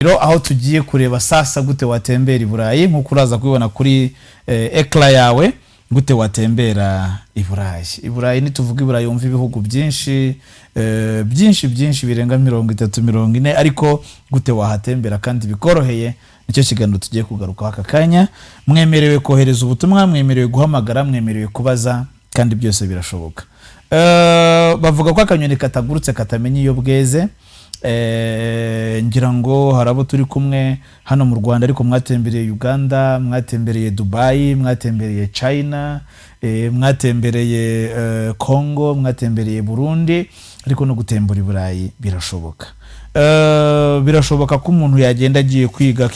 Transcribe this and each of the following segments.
aho tugiye kureba sasa gute watembera I Burayi nkuko uraza kubibona kuri ekra yawe gute watembera I Burayi. I Burayi nituvuga I Burayi yumva ibihugu byinshi byinshi birenga 30-40 ariko gute wahatembera kandi bikoroheye nicyo kiganiro tugiye kugaruka aka kanya. Mwemerewe kohereza ubutumwa, mwemerewe guhamagara, mwemerewe kubaza kandi byose birashoboka. Bavuga ko akanyoni katagurutse katamenye iyo bweze. Ngira ngo harabo turi kumwe hano mu Rwanda ariko mwatembereye Uganda, mwatembereye Dubai, mwatembereye China, mwatembereye Congo, mwatembereye Burundi, ariko no gutembera I Burayi birashoboka. Birashoboka ko umuntu yagenda agiye kwiga,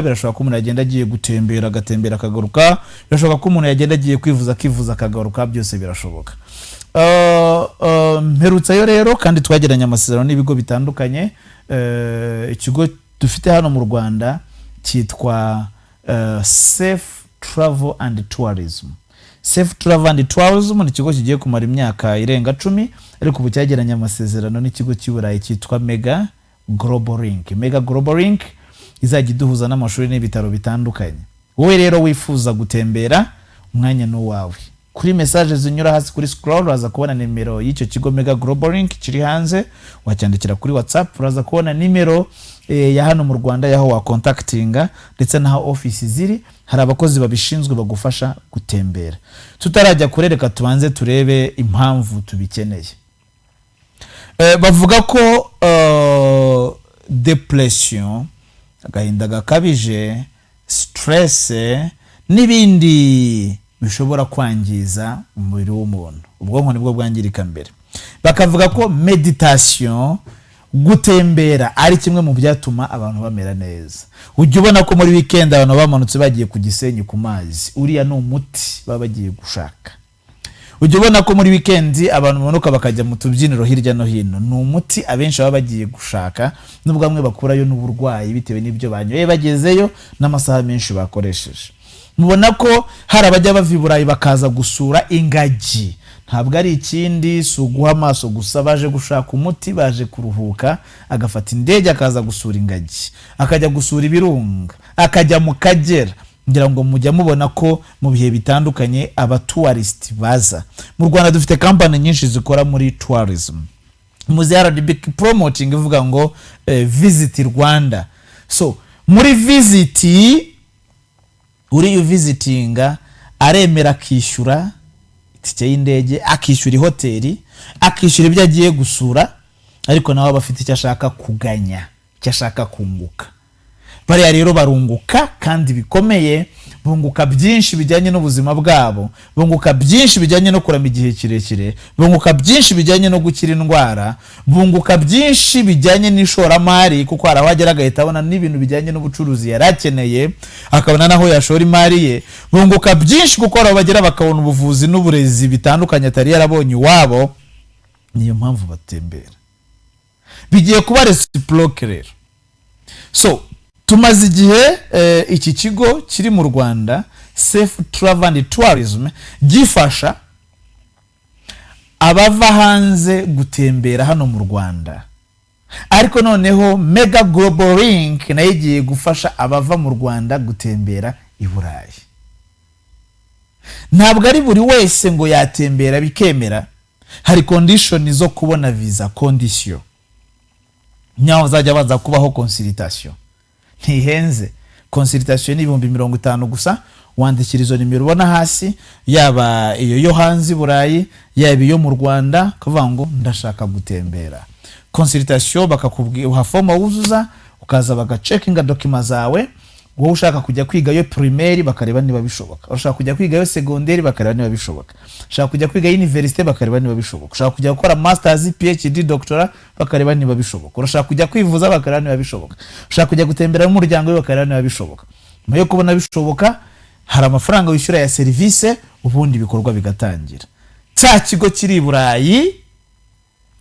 birashoboka ko umuntu yagenda agiye gutembera akagaruka, birashoboka ko umuntu yagenda agiye kwivuza akagaruka, byose birashoboka. Mperutse yo rero kandi twageranye amasezerano n'ibigo bitandukanye. Ikigo dufite hano mu Rwanda cyitwa Safe Travel and Tourism. Safe Travel and Tourism ni ikigo kigiye kumara imyaka irenga 10 ariko ubu cyageranye amasezerano n'ikigo cy'i Burayi cyitwa Mega Global Link. Mega Global Link izajya iduhuza n'amashuri n'ibitaro bitandukanye. Wowe rero wifuza gutembera, umwanya no wawe. Kuri message zinyura hasi kuri scroll uraza kubona nimero y'icyo kigo Mega Global Link kiri hanze, wacyandikira kuri WhatsApp uraza kubona nimero ya hano mu Rwanda yaho wa contactinga ndetse naho office ziri, hari abakozi babishinzwe bagufasha gutembera. Tutarajya kurereka tubanze turebe impamvu tubikeneye. Bavuga ko depression, agahinda gakabije, stress n'ibindi bishobora kwangiza umubiri w'umuntu, ubwonko nibwo bwangirika mbere. Bakavuga ko meditation, gutembera ari kimwe mu byatuma abantu bamera neza. Ujye ubona ko muri weekend abantu bamanutse bagiye ku Gisenyi ku mazi, uriya no umuti baba bagiye gushaka. Ujye ubona ko muri weekend abantu banuka bakajya mu tubyiniro hirya no hino, no umuti abenshi baba bagiye gushaka, nubwo bamwe bakurayo n'uburwayi bitewe n'ibyo banyoye bagezeyo n'amasaha menshi bakoresheje. Mubona ko hari abajya bava I Burayi bakaza gusura ingagi, ntabwo ari ikindi suguha amaso gusa, baje gushaka umuti, baje kuruhuka, agafata indege akaza gusura ingagi, akajya gusura ibirunga, akajya mu Kagera. Ngira ngo mujya mubona ko mu bihe bitandukanye aba tourist baza. Mu Rwanda dufite company nyinshi zikora muri tourism. Muzi RDB promoting ivuga ngo visit Rwanda. So muri visit uri visitinga aremera akishyura itike y'indege, akishyura hoteli, akishyura ibyo agiye gusura, ariko nawe bafite icyo ashaka kuganya, icyo ashaka kunguka. Bariya rero barunguka kandi bikomeye, bunguka byinshi bijyanye n'ubuzima bwabo, bunguka byinshi bijyanye no kurama igihe kirekire, bunguka byinshi bijyanye no gukira indwara, bunguka byinshi bijyanye n'ishoramari, kuko harabagera agahita abona n'ibintu bijyanye n'ubucuruzi yarakeneye, akabona naho yashora imari ye. Bunguka byinshi kuko harabagera bakabona ubuvuzi n'uburezi bitandukanye atari yarabonye iwabo. Niyo mpamvu batembera, bigiye kuba reciprocal rero. So tumaze igihe iki kigo kiri mu Rwanda Safe Travel and Tourism gifasha abava hanze gutembera hano mu Rwanda, ariko noneho Mega Global Link nayo igiye gufasha abava mu Rwanda gutembera I Burayi. Ntabwo ari buri wese ngo yatembera bikemera, hari condition zo kubona visa, condition nyaho zajya baza kubaho consultation. Ntihenze, consultation ni 50 gusa, wandikira izo nimero ubona hasi, yaba iyo yo hanze I Burayi, yaba iyo mu Rwanda, kuvuga ngo ndashaka gutembera. Consultation bakakubwira form wuzuza, ukaza bagacheckinga document zawe. Wowe ushaka kujya kwiga yo primaire bakareba niba bishoboka, ushaka kujya kwiga yo secondaire bakareba niba bishoboka, ushaka kujya kwiga university bakareba niba bishoboka, ushaka kujya gukora masters, PhD, doctora bakareba niba bishoboka, ushaka kujya kwivuza bakareba niba bishoboka, ushaka kujya gutembera mu muryango bakareba niba bishoboka. Muyo kubona bishoboka, hari amafaranga wishyura ya service, ubundi bikorwa bigatangira. Cya kigo kiri I Burayi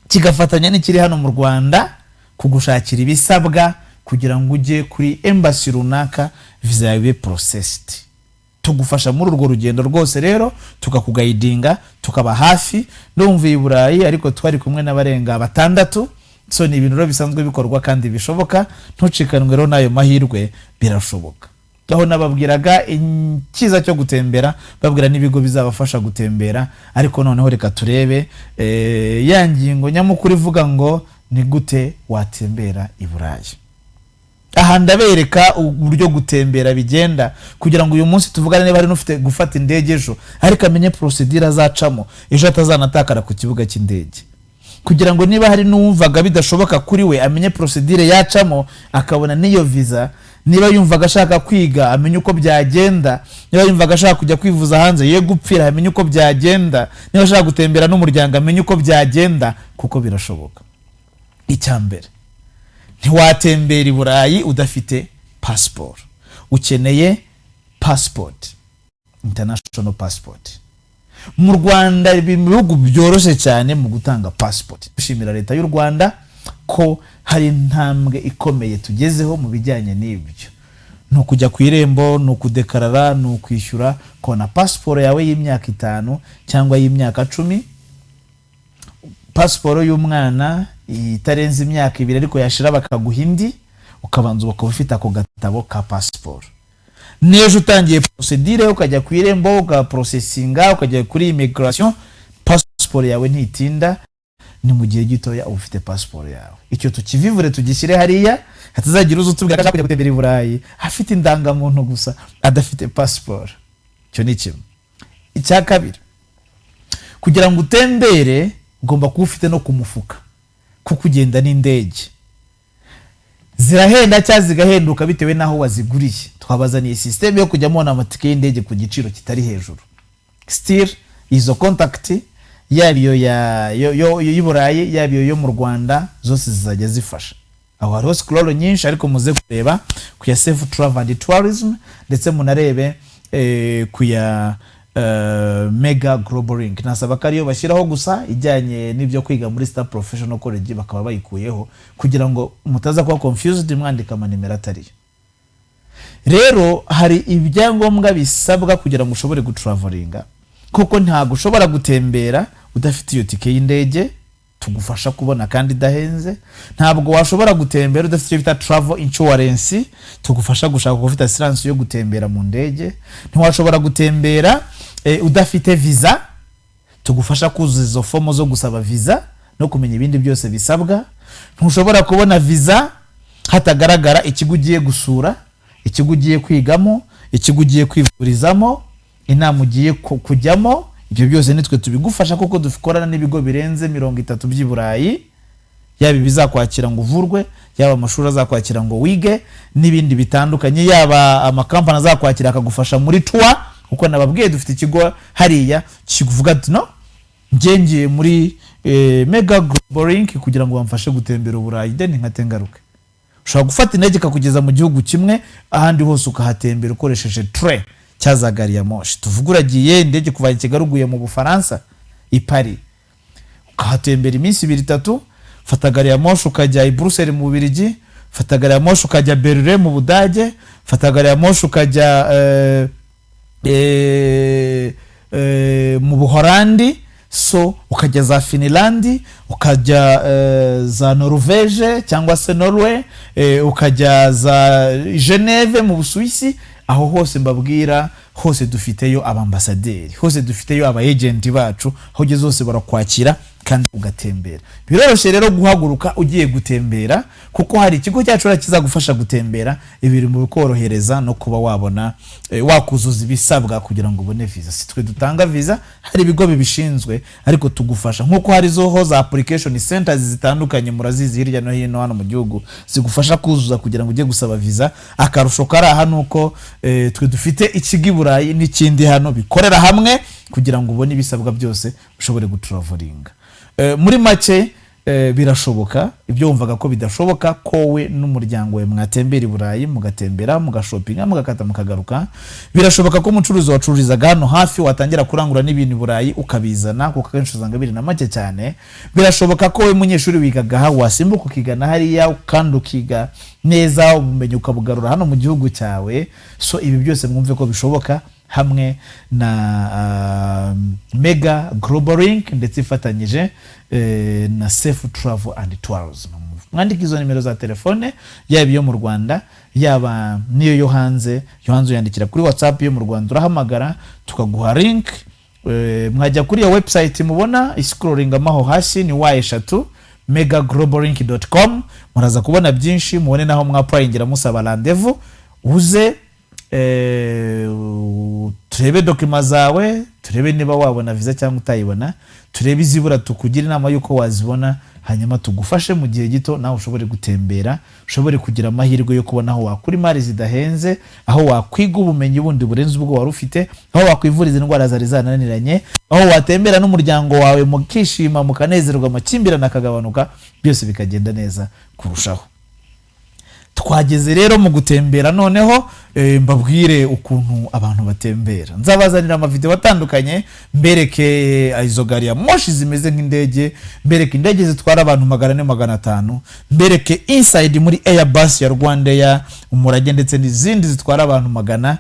kigafatanya n'ikiri hano mu Rwanda kugushakira ibisabwa kugira ngo ujye kuri embassy runaka visa yawe processed. Tugufasha muri urwo rugendo rwose rero, tukakugaidinga, tukaba hafi. Ndumva I Burayi ariko twari kumwe n'abarenga 6 so ni ibintu bisanzwe bikorwa kandi bishoboka, ntucikanwe rero nayo mahirwe, birashoboka. Aho nababwiraga ikiza cyo gutembera, babwira n'ibigo bizabafasha gutembera, ariko noneho reka turebe ya ngingo nyamukuru ivuga ngo ni gute watembera i Burayi. Aha ndabereka uburyo gutembera bigenda, kugira ngo uyu munsi tuvugane niba ari nufite gufata indege ejo, ariko amenye procedure azacamo ejo atazanatakara ku kibuga cy'indege, kugira ngo niba hari n'umvaga bidashoboka kuri we amenye procedure yacamo akabona niyo visa. Niba yumvaga ashaka kwiga amenye uko byagenda, niba yumvaga ashaka kujya kwivuza hanze ye gupfira amenye uko byagenda, niba ashaka gutembera n'umuryango amenye uko byagenda, kuko birashoboka. Icyambere, ntiwatembera i Burayi udafite passport. Ukeneye passport, international passport. Mu Rwanda ibihugu byoroshye cyane mu gutanga passport. Dushimira leta y'u Rwanda ko hari intambwe ikomeye tugezeho mu bijyanye n'ibyo. No kujya ku irembo, no kudekarara, no kwishyura kona passport yawe y'imyaka 5 cyangwa y'imyaka 10. Passport y'umwana itarenze imyaka 2 ariko yashira bakaguha indi, ukabanza ukaba ufite ako gatabo ka passport. Nejo utangiye procedure ukajya ku irembo, uka processinga, ukajya kuri immigration, passport yawe ntitinda, ni mu gihe gitoya ufite passport yawe. Icyo tukivivure tugishyire hariya, hatazagira uzutubwira ko kujya gutembera i Burayi afite indangamuntu gusa adafite passport. Cyo ni kimwe. Icya kabiri, kugira ngo utembere ugomba kuba ufite no kumufuka, kuko ugenda n'indege zirahenda cyangwa zigahenduka bitewe naho waziguriye. Twabazaniye system yo kujya mubona amatike y'indege ku giciro kitari hejuru. Still izo contact yabiyo y'i Burayi yabiyo yo mu Rwanda zose zizajya zifasha. Aho hariho scroll nyinshi, ariko muze kureba kuya safe travel and tourism, ndetse munarebe kuya mega global link. Nasaba ko ariyo bashyiraho gusa ijyanye n'ibyo kwiga muri Star Professional College, bakaba bayikuyeho kugira ngo mutaza kuba confused mwandika amanimero atari. Rero hari ibyangombwa bisabwa kugira ngo ushobore gutravelinga, kuko ntago ushobora gutembera udafite iyo tike y'indege tugufasha kubona kandi dahenze. Ntabwo washobora gutembera udafite icyo bita travel insurance tugufasha gushaka ufite assurance yo gutembera mu ndege. Ntiwashobora gutembera udafite visa tugufasha kuzuza izo fomo zo gusaba visa no kumenya ibindi byose bisabwa. Ntushobora kubona visa hatagaragara ikigo ugiye gusura, ikigo ugiye kwigamo, ikigo ugiye kwivurizamo, inama ugiye kujyamo. Ibyo byose nitwe tubigufasha kuko dukorana n'ibigo birenze 30 by'i Burayi, yaba bizakwakira ngo uvurwe, yaba amashuri azakwakira ngo wige, n'ibindi bitandukanye, yaba amakampani azakwakira akagufasha muri tour. Kuko nababwiye dufite ikigo hariya kikuvuga ati no ngiye muri mega global link kugira ngo bamfashe gutembera Burayi then nkatengaruke. Ushobora gufata indege kugeza mu gihugu kimwe, ahandi hose ukahatembera ukoresheje train cyaza gari ya moshi. Tuvuga uragiye indege kuva i Kigali uguye mu Bufaransa i Paris, ukahatembera iminsi 2-3, fata gari ya moshi ukajya i Brussels mu Bubiligi, fata gari ya moshi ukajya Berlin mu Budage, fata gari ya moshi ukajya mu Buholandi, so ukajya za Finland, ukajya za Norvege cyangwa se Norway, ukajya za Geneve mu Busuwisi. Aho hose mbabwira hose dufiteyo abambasaderi, hose dufiteyo aba agent bacu, hoje zose barakwakira kandi ugatembera. Biroroshye rero guhaguruka ugiye gutembera, kuko hari ikigo cyacu kizagufasha gutembera, ibiri mu bikorohereza no kuba wabona wakuzuza ibisabwa kugira ngo ubone visa. Sitwe dutanga visa, hari ibigo bibishinzwe, ariko tugufasha nkuko hari zo za application centers zitandukanye murazizi hirya no hino hano mu gihugu zigufasha kuzuza kugira ngo ujye gusaba visa. Akarusho kari aha nuko twe dufite ikigo i Burayi n'ikindi hano bikorera hamwe kugira ngo ubone ibisabwa byose ushobore gutravelinga. Muri make birashoboka ibyo wumvaga ko bidashoboka, kowe n'umuryango we mwatembera i Burayi, mugatembera, mugashopinga, mugakata, mukagaruka. Birashoboka ko umucuruzi wacururizaga hano hafi watangira kurangura n'ibintu i Burayi ukabizana, kuko kenshi uzanga biri na make cyane. Birashoboka ko we munyeshuri wigaga ha wasimbuka ukigana hariya kandi ukiga neza, ubumenyi ukabugarura hano mu gihugu cyawe. So ibi byose mwumve ko bishoboka, hamwe na Mega Global Link ndetse ifatanyije na Safe Travel and Tourism. Mwandika izo nimero za telefone yaba iyo mu Rwanda yaba niyo yo hanze yandikira kuri WhatsApp yo mu Rwanda urahamagara tukaguha link. Mwajya kuri ya website mubona scrolling amaho hasi ni y3 megaglobalink.com, muraza kubona byinshi, mubone naho mwapayingira musaba rendezvous uze turebe document zawe, turebe niba wabona visa cyangwa utayibona, turebe izibura tukugira inama yuko wazibona, hanyuma tugufashe mu gihe gito nawe ushobore gutembera, ushobore kugira amahirwe yo kubona aho wakura imari zidahenze, aho wakwiga ubumenyi bundi burenze ubwo wari ufite, aho wakwivuriza indwara zari zananiranye, aho watembera n'umuryango wawe mukishima mukanezerwa, amakimbirane akagabanuka, byose bikagenda neza kurushaho. Twageze rero mu gutembera noneho mbabwire ukuntu abantu batembera. Nzabazanira amavideo atandukanye mbereke izo gari ya moshi zimeze nk'indege, mbereke indege zitwara abantu 400-500, mbereke inside muri Airbus ya Rwandair, Umurage ndetse n'izindi zitwara abantu 100,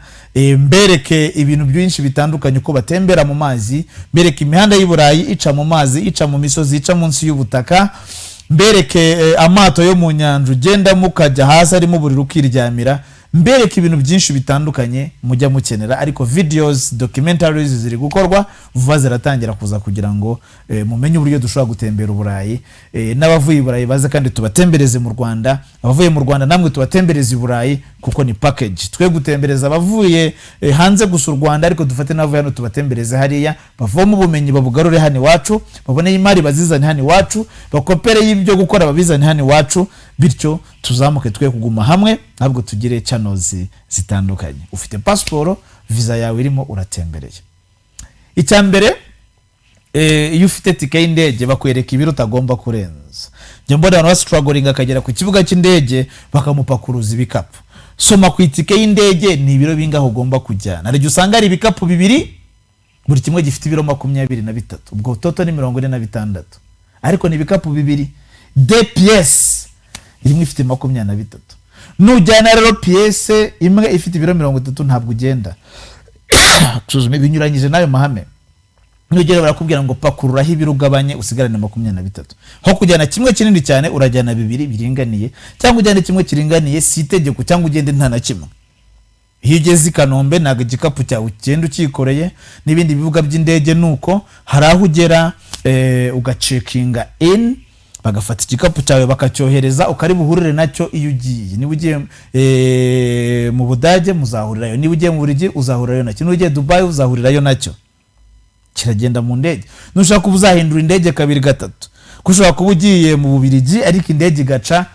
mbereke ibintu byinshi bitandukanye uko batembera mu mazi, mbereke imihanda y'Iburayi ica mu mazi, ica mu misozi, ica munsi y'ubutaka, mbereke amato yo mu nyanja ugenda mukajya hasi arimo buri rukiryamira, mbereke ibintu byinshi bitandukanye mujya mukenera, ariko videos documentaries ziri gukorwa vuba ziratangira kuza kugira ngo mumenye uburyo dushobora gutembera Uburayi, n'abavuye Iburayi baze kandi tubatembereze mu Rwanda, abavuye mu Rwanda namwe tubatembereze Iburayi kuko ni package. Twe gutembereza abavuye hanze gusa u Rwanda, ariko dufate n'abavuye hano tubatembereze hariya, bavoma ubumenyi babugarure hano iwacu, babone imari bazizane hano iwacu, bakopere y'ibyo gukora babizane hano iwacu, bityo tuzamuke twe kuguma hamwe, ntabwo tugire channels zitandukanye. Ufite passport, visa yawe irimo uratembereye. Icyambere iyo ufite tike y'indege bakwereka ibiro utagomba kurenza. Njye mbona abantu struggling akagera ku kibuga cy'indege bakamupakuruza ibikapu. Soma ku itike y'indege ni ibiro bingaho ugomba kujyana. Ari usanga ari ibikapu bibiri, buri kimwe gifite ibiro 23, ubwo toto ni 46, ariko ni ibikapu bibiri. De pièces imwe ifite 23. Nujyana rero pièce imwe ifite ibiro 30 ntabwo ugenda. Kusuzuma ibinyuranyije nayo mahame. Nugera barakubwira ngo pakururaho ibiro ugabanye usigarane 23. Ho kujyana kimwe kinini cyane urajyana bibiri biringaniye, cyangwa ujyane kimwe kiringaniye si itegeko, cyangwa ugende nta na kimwe. Iyo ugeze i Kanombe ntago igikapu cyawe ugenda ukikoreye, n'ibindi bibuga by'indege nuko hari aho ugera ugacekinga in, bagafata igikapu cyawe bakacyohereza ukari buhurire nacyo iyo ugiye. Niba ugiye mu Budage muzahurirayo, niba ugiye mu Bubiligi uzahurirayo nacyo, niba ugiye Dubai uzahurirayo nacyo. Kiragenda mu ndege. Nushaka kuba uzahindura indege 2-3, kushobora kuba ugiye mu Bubiligi ariko indege gaca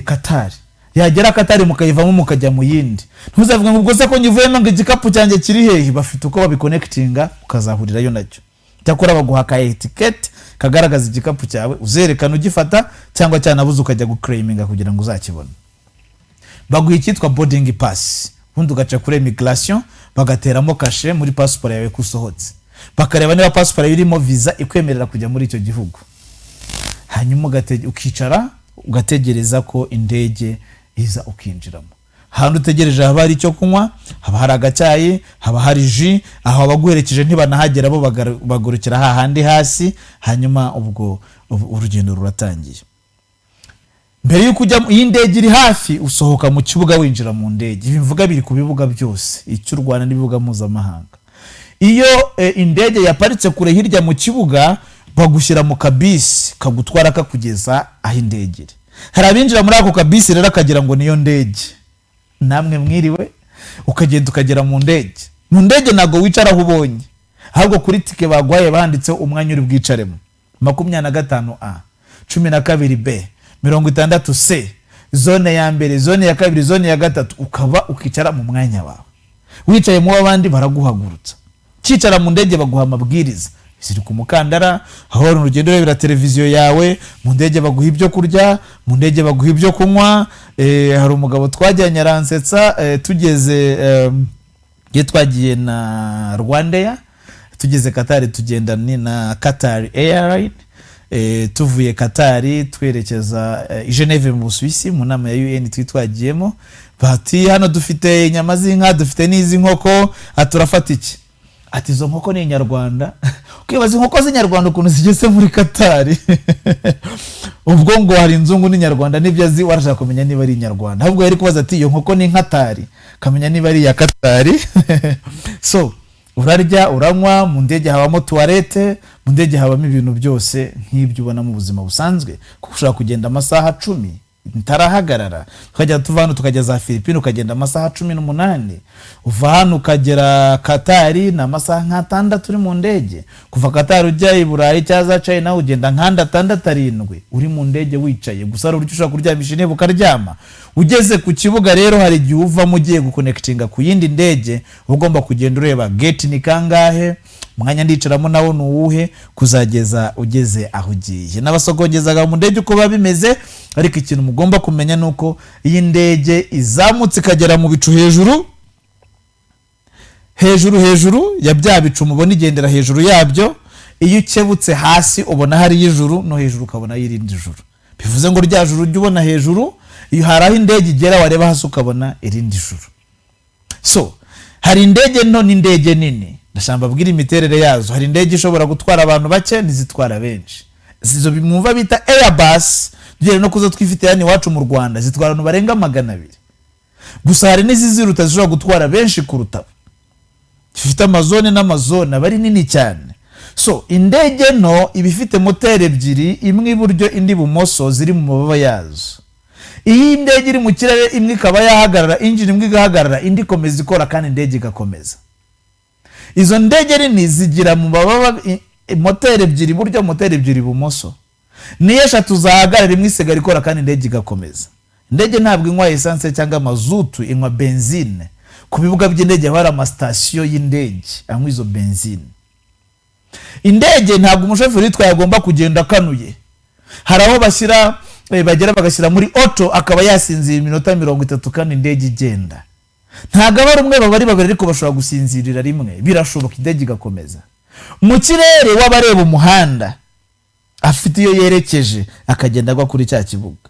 Qatar, yagera Qatar mukayivamo mukajya mu yindi. Ntuzavuga ngo ubwo se ko nyivuyemo ngo igikapu cyanjye kiri hehe, bafite uko babiconnectinga ukazahurirayo nacyo. Cyakora baguha ka etiquette kagaragaza igikapu cyawe, uzerekana ugifata cyangwa cyanabuze ukajya guclaiminga kugira ngo uzakibone. Baguha icyitwa boarding pass, ubundi ugaca kuri immigration bagateramo kashe muri passport yawe kusohotse, bakareba niba passport irimo visa ikwemerera kujya muri icyo gihugu. Hanyuma ukicara ugategereza ko indege iza ukinjiramo. Hano utegereje haba hari icyo kunywa, haba hari agacyayi, haba hari ji, aho abaguherekeje ntibanahagera bo bagurukira hahandi hasi, hanyuma ubwo urugendo ruratangiye. Mbere yuko ujya indege iri hafi usohoka mu kibuga winjira mu ndege. Ibivuga biri ku bibuga byose, icyo Rwanda n'ibibuga mpuzamahanga. Iyo indege yaparitse kure hirya mu kibuga bagushyira mu kabisi kagutwara kakugeza aho indege iri. Hari abinjira muri ako kabisi rero akagira ngo niyo ndege. Namwe mwiriwe ukagenda ukagera mu ndege. Mu ndege nago wicara aho ubonye, ahubwo kuri tike bagwaye banditseho umwanya uri bwicaremo: 25A, 12B, 60C, zone ya mbere, zone ya kabiri, zone ya gatatu, ukaba ukicara mu mwanya wawe. Wicaye mu abandi baraguhagurutsa. Cicara mu ndege baguha amabwiriza, ziri ku mukandara, aho urugendo rebera televiziyo yawe, mu ndege baguha ibyo kurya, mu ndege baguha ibyo kunywa. Hari umugabo twajyanye aransetsa, tugeze twagiye na Rwandair, tugeze Qatar tugenda na Qatar Airline, tuvuye Qatar twerekeza i Geneve mu Busuwisi mu nama ya UN twitwagiyemo. bati hano dufite inyama z'inka, dufite n'izi nkoko, aturafata iki? Ati izo nkoko ni inyarwanda. Ukibaza inkoko z'inyarwanda ukuntu zigeze muri Katari. Ubwo ngo hari inzungu n'inyarwanda nibyo azi, warashaka kumenya niba ari inyarwanda. Ahubwo yari kubaza ati iyo nkoko ni Katari, kamenya niba ari ya Katari. So urarya uranywa, mu ndege habamo toilette, mu ndege habamo ibintu byose nk'ibyo ubona mu buzima busanzwe, kuko ushaka kugenda amasaha 10 ntarahagarara. Tukajya tuva hano tukajya za Philippines ukagenda amasaha 18, uva hano ukagera Katari na amasaha 6 turi mu ndege. Kuva Katari ujya I Burayi cyaza China ugenda nkanda 6-7 uri mu ndege wicaye, gusa ari uryo ushaka kuryamisha intebe ukaryama. Ugeze ku kibuga rero hari igihe uva mu giye guconnectinga ku yindi ndege, ugomba kugenda ureba gate ni kangahe, mwanya ndicaramo nawo nuwuhe, kuzageza ugeze aho ugiye. N'abasogongezaga mu ndege uko babimeze, ariko ikintu mugomba kumenya nuko iyi ndege izamutse ikagera mu bicu hejuru ya bya bicu mubona igendera hejuru yabyo. Iyo ukebutse hasi ubona hari ijuru, no hejuru ukabona irindi juru. Bivuze ngo rya juru ujye ubona hejuru, iyo hari aho indege igera wareba hasi ukabona irindi juru. So hari indege nto n'indege nini, ndashamba bwira imiterere yazo. Hari indege ishobora gutwara abantu bake n'izitwara benshi, zizo bimwumva bita Airbus, bigere no kuzo twifite yani wacu mu Rwanda zitwara abantu barenga 200. Gusa hari n'iziziruta zishobora gutwara benshi kuruta, zifite amazone n'amazone bari nini cyane. So indege nto ibifite moteri ebyiri, imwe iburyo indi ibumoso, ziri mu mababa yazo. Iyi indege iri mu kirere, imwe ikaba yahagarara, engine imwe igahagarara, indi komeza ikora kandi indege igakomeza. Izo ndege nini zigira mu mababa moteri ebyiri iburyo, moteri ebyiri ibumoso. Niyo 3 zahagarara, imwe isigara ikora kandi indege igakomeza. Indege ntabwo inywa essence cyangwa mazutu, inywa benzine. Ku bibuga by'indege hari amastation y'indege anywa izo benzine. Indege ntabwo umushoferi witwaye agomba kugenda kanuye. Hari aho bashyira bagera bagashyira muri auto akaba yasinzira iminota 30 kandi indege igenda. Ntago aba rumwe babari babiri ariko bashobora gusinzirira rimwe, birashoboka indege igakomeza. Mu kirere w'abareba umuhanda afite iyo yerekeje akagenda agwa kuri cya kibuga.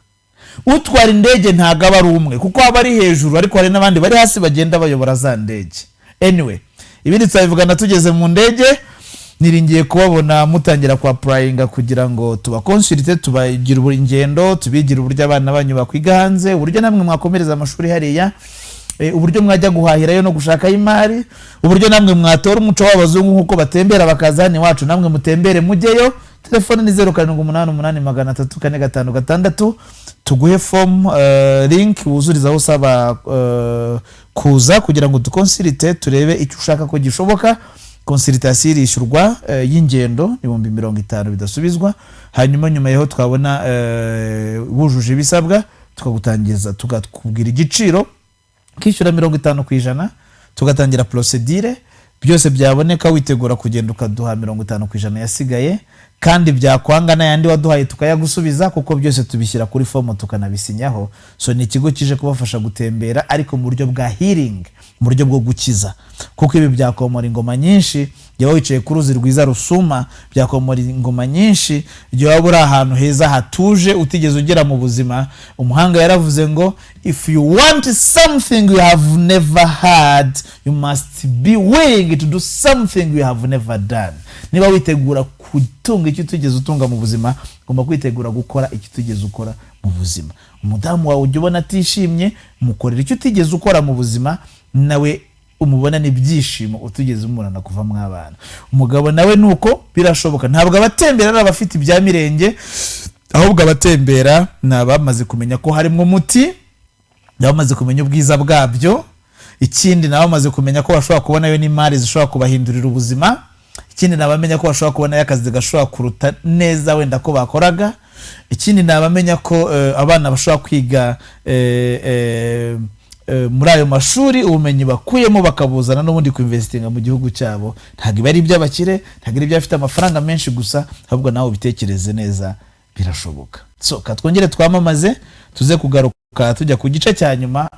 Utwara indege ntago aba rumwe kuko aba ari hejuru, ariko hari n'abandi bari hasi bagenda bayobora za ndege. Anyway, ibindi twabivugana tugeze mu ndege. Niringiye kubabona mutangira kwa prayinga kugira ngo tubakonsulite, tubagira ingendo, tubigira uburyo abana banyu bakwiga hanze, uburyo namwe mwakomereza amashuri hariya, uburyo mwajya guhahirayo no gushaka imari, uburyo namwe mwatora umuco w'abazungu nkuko batembera bakazani wacu, namwe mutembere mujyeyo. Telefone ni 0788834556, tuguhe form link wuzurizaho usaba kuza kugira ngo dukonsulite turebe icyo ushaka ko gishoboka. Consultation irishyurwa y'ingendo ni 50 bidasubizwa. Hanyuma nyuma yaho twabona wujuje ibisabwa tukagutangiza, tukakubwira igiciro, kishyura 50%, tugatangira procedure. Byose byaboneka witegura kugenda ukaduha 50% yasigaye, kandi byakwanga n'ayandi waduhaye tukayagusubiza, kuko byose tubishyira kuri form tukanabisinyaho. So ni ikigo kije kubafasha gutembera ariko mu buryo bwa healing, mu buryo bwo gukiza, kuko ibi byakomora ingoma nyinshi. Yawe wicaye ku ruzi rwiza Rusuma, byakomora ingoma nyinshi. Yawe uri ahantu heza hatuje utigeze ugera mu buzima. Umuhanga yaravuze ngo if you want something you have never had, you must be willing to do something you have never done. Niba witegura kutunga icyo tugeze utunga mu buzima, ugomba kwitegura gukora icyo tugeze ukora mu buzima. Umudamu wawe ujye ubona atishimye, mukorera icyo utigeze ukora mu buzima, nawe umubona n'ibyishimo utugeze umurana kuva mw'abana. Umugabo nawe nuko birashoboka. Ntabwo abatembera ari abafite ibya mirenge, ahubwo abatembera nabamaze kumenya ko harimo umuti, nabamaze kumenya ubwiza bwabyo. Ikindi nabamaze kumenya ko bashobora kubonayo n'imari zishobora kubahindurira ubuzima. Ikindi nabamenya ko bashobora kubona y'akazi gashobora kuruta neza wenda ko bakoraga. Ikindi nabamenya ko abana bashobora kwiga muri ayo mashuri ubumenyi bakuyemo bakabuzana n'ubundi kuinvestinga mu gihugu cyabo. Ntabwo bari iby'abakire, ntabwo ari iby'afite amafaranga menshi gusa, ahubwo nawe bitekereze neza, birashoboka. So katwongere twamamaze, tuze kugaruka tujya ku gice cya nyuma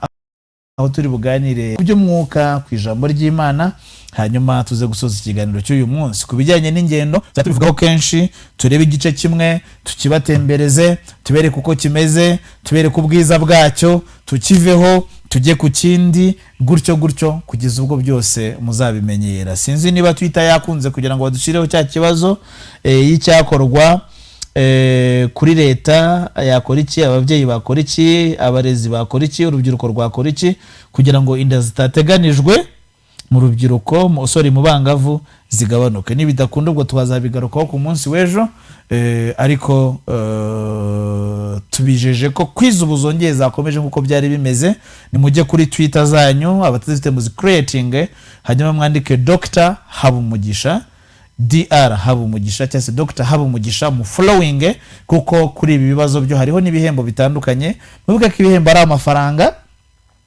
aho turi buganire ku by'umwuka, ku ijambo ry'Imana, hanyuma tuze gusoza ikiganiro cy'uyu munsi. Ku bijyanye n'ingendo tubivugaho kenshi, turebe igice kimwe tukibatembereze, tubereke uko kimeze, tubereke ubwiza bwacyo, tukiveho tujye ku kindi gutyo kugeza ubwo byose muzabimenyera. Sinzi niba Twitter yakunze kugira ngo badushireho cya kibazo y'icyakorwa kuri leta yakora iki, ababyeyi bakora iki, abarezi bakora iki, urubyiruko rwakora iki kugira ngo inda zitateganijwe mu rubyiruko mu bangavu zigabanuke. Nibidakunda ubwo twazabigarukaho ku munsi w'ejo, ariko tubijeje ko kwiza ubuzongeye zakomeje nkuko byari bimeze. Ni mujye kuri Twitter zanyu abatazifite muzi creating, hanyuma mwandike Dr. Habumugisha, DR Habumugisha cyangwa se Dr. Habumugisha mu following, kuko kuri ibi bibazo byo hariho n'ibihembo bitandukanye. Muvuga ko ibihembo ari amafaranga,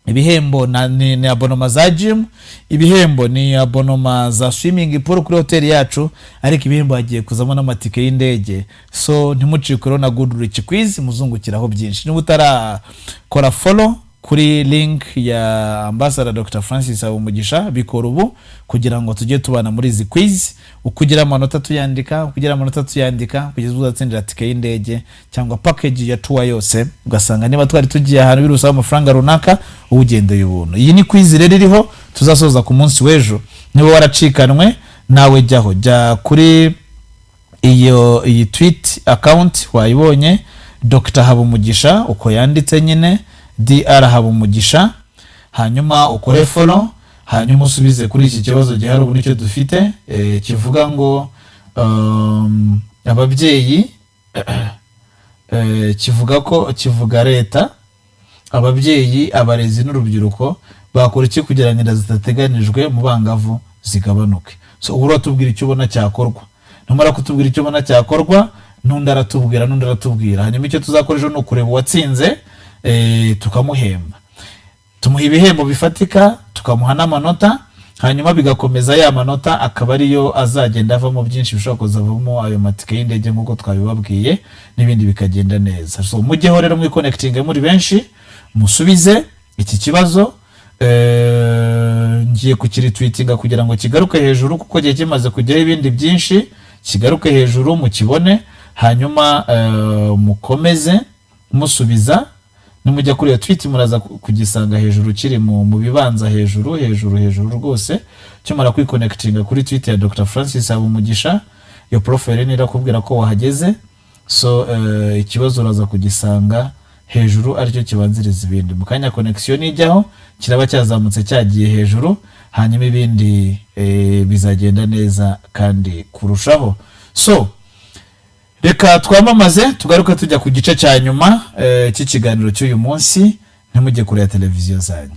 ibihembo ni abonoma za gym, ibihembo ni abonoma za swimming pool kuri hotel yacu, ariko ibihembo hagiye kuzamo n'amatike y'indege. So ntimucikore na Good Rich Quiz, muzungukiraho byinshi. Niba utarakora follow kuri link ya Ambassador Dr. Francis Habumugisha, bikora ubu kugira ngo tujye tubana muri izi quiz, ukugira amanota tuyandika kugeza uzatsindira tike y'indege cyangwa package ya tour yose. Ugasanga niba twari tugiye ahantu birusaba amafaranga runaka, ugende y'ubuntu. Iyi ni quiz rero iriho tuzasoza ku munsi w'ejo. Niba waracikanwe nawe jya kuri iyi tweet account wayibonye, Dr. Habumugisha uko yanditse nyine DR Habumugisha, hanyuma ukore follow, hanyuma usubize kuri iki kibazo gihari ubu nicyo dufite, kivuga ngo ababyeyi kivuga leta, ababyeyi, abarezi n'urubyiruko bakora iki kugira ngo inda zitateganijwe mu bangavu zigabanuke. So ubura tubwira icyo ubona cyakorwa, numara kutubwira icyo ubona cyakorwa, n'undi aratubwira, hanyuma icyo tuzakoresha no kureba uwatsinze, tukamuhemba, tumuha ibihembo bifatika, tukamuha n'amanota, hanyuma bigakomeza ya manota akaba ariyo azagenda avamo byinshi bishobora kuzavamo ayo matike y'indege nk'uko twabibabwiye, n'ibindi bikagenda neza. So mujyeho rero mwiconnecting muri benshi, musubize iki kibazo. Ngiye kukiritweetinga kugira ngo kigaruke hejuru, kuko gihe kimaze kujyaho ibindi byinshi, kigaruke hejuru mukibone, hanyuma mukomeze musubiza. Nimujya kuri iyo tweet muraza kugisanga hejuru, kiri mu bibanza hejuru rwose. Cyumara kwiconnectinga kuri tweet ya Dr. Francis Habumugisha, iyo profile ni irakubwira ko wahageze. So ikibazo uraza kugisanga hejuru, aricyo kibanziriza ibindi. Mukanya connection ijyaho kiraba cyazamutse cyagiye hejuru, hanyuma ibindi bizagenda neza kandi kurushaho. So reka twamamaze tugaruka tujya ku gice cya nyuma cy'ikiganiro cy'uyu munsi. Ntimujye kuri ya televiziyo zanyu.